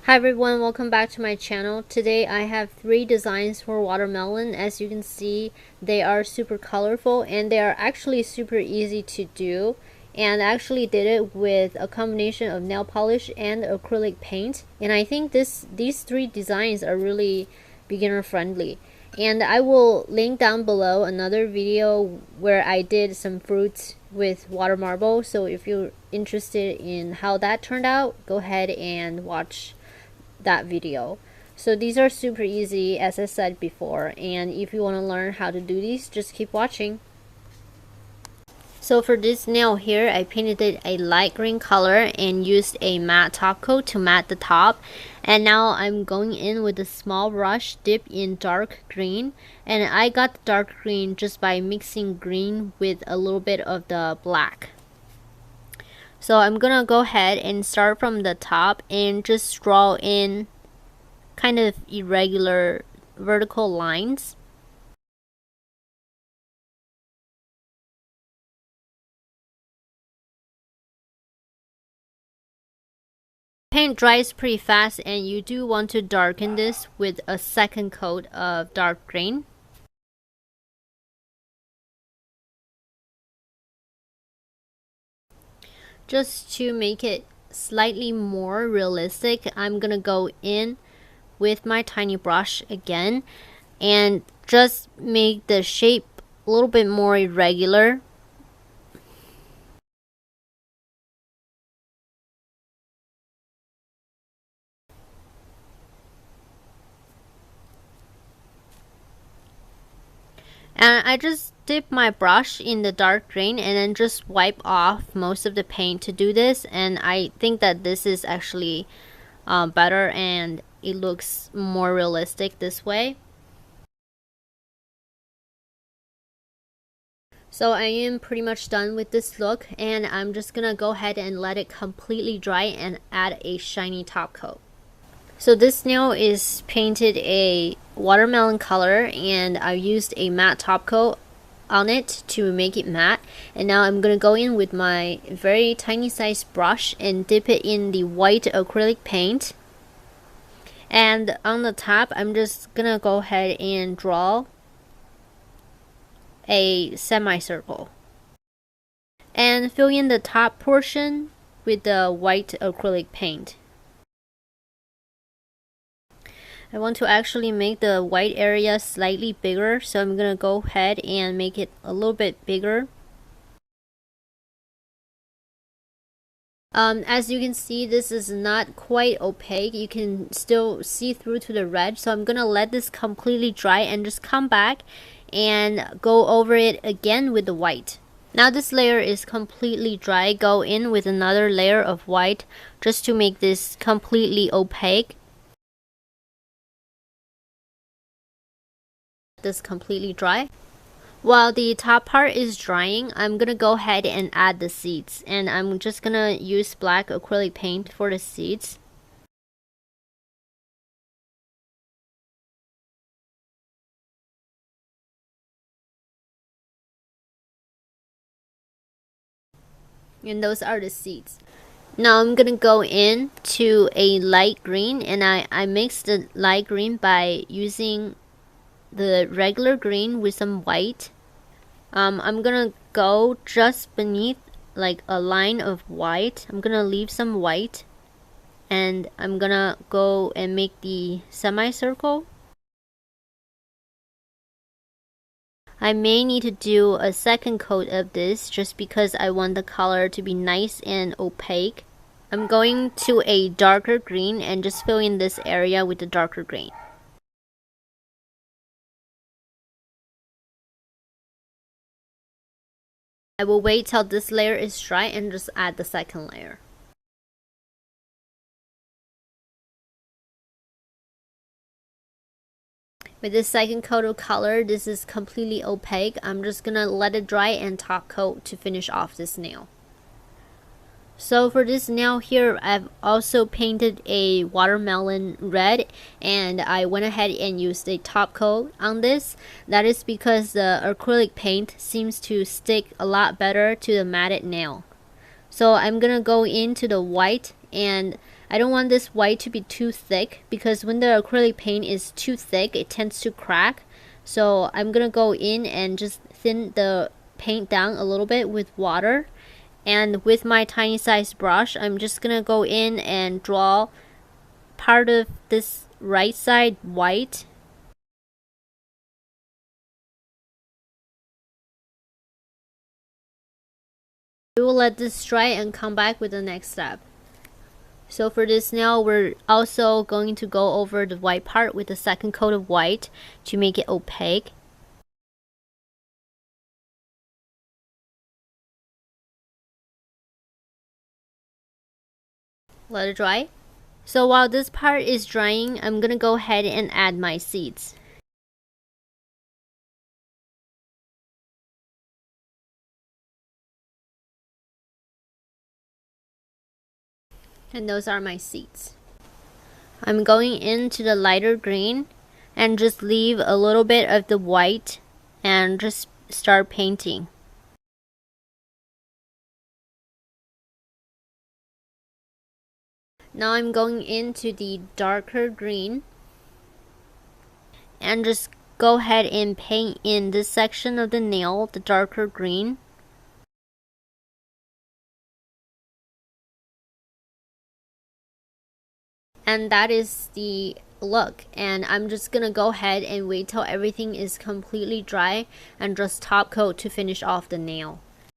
Hi everyone, welcome back to my channel. Today I have 3 designs for watermelon. As you can see, they are super colorful and they are actually super easy to do. And I actually did it with a combination of nail polish and acrylic paint. And I think these 3 designs are really beginner friendly. And I will link down below another video where I did some fruits with water marble. So if you're interested in how that turned out, go ahead and watch that video. So these are super easy, as I said before, and if you want to learn how to do these, just keep watching. So for this nail here, I painted it a light green color and used a matte top coat to matte the top. And now I'm going in with a small brush dipped in dark green, and I got the dark green just by mixing green with a little bit of the black. So I'm gonna go ahead and start from the top and just draw in kind of irregular vertical lines. Paint dries pretty fast and you do want to darken this with a second coat of dark green. Just to make it slightly more realistic, I'm gonna go in with my tiny brush again and just make the shape a little bit more irregular. And I just dip my brush in the dark green and then just wipe off most of the paint to do this, and I think that this is actually better and it looks more realistic this way. So I am pretty much done with this look, and I'm just gonna go ahead and let it completely dry and add a shiny top coat. So this nail is painted a watermelon color and I used a matte top coat on it to make it matte, and now I'm gonna go in with my very tiny size brush and dip it in the white acrylic paint, and on the top I'm just gonna go ahead and draw a semicircle and fill in the top portion with the white acrylic paint. I want to actually make the white area slightly bigger, so I'm gonna go ahead and make it a little bit bigger. As you can see, this is not quite opaque. You can still see through to the red, so I'm gonna let this completely dry and just come back and go over it again with the white. Now this layer is completely dry. Go in with another layer of white just to make this completely opaque. This completely dry. While the top part is drying, I'm gonna go ahead and add the seeds, and I'm just gonna use black acrylic paint for the seeds. And those are the seeds. Now I'm gonna go in to a light green, and I mixed the light green by using the regular green with some white. I'm gonna go just beneath like a line of white. I'm gonna leave some white, and I'm gonna go and make the semicircle. I may need to do a second coat of this just because I want the color to be nice and opaque. I'm going to a darker green and just fill in this area with the darker green. I will wait till this layer is dry and just add the second layer. With this second coat of color, this is completely opaque. I'm just gonna let it dry and top coat to finish off this nail. So for this nail here, I've also painted a watermelon red, and I went ahead and used a top coat on this. That is because the acrylic paint seems to stick a lot better to the matted nail. So I'm gonna go into the white and I don't want this white to be too thick because when the acrylic paint is too thick, it tends to crack. So I'm gonna go in and just thin the paint down a little bit with water. And with my tiny size brush, I'm just gonna go in and draw part of this right side white. We will let this dry and come back with the next step. So for this nail, we're also going to go over the white part with the second coat of white to make it opaque. Let it dry. So while this part is drying, I'm gonna go ahead and add my seeds. And those are my seeds. I'm going into the lighter green and just leave a little bit of the white and just start painting. Now I'm going into the darker green and just go ahead and paint in this section of the nail, the darker green. And that is the look, and I'm just gonna go ahead and wait till everything is completely dry and just top coat to finish off the nail.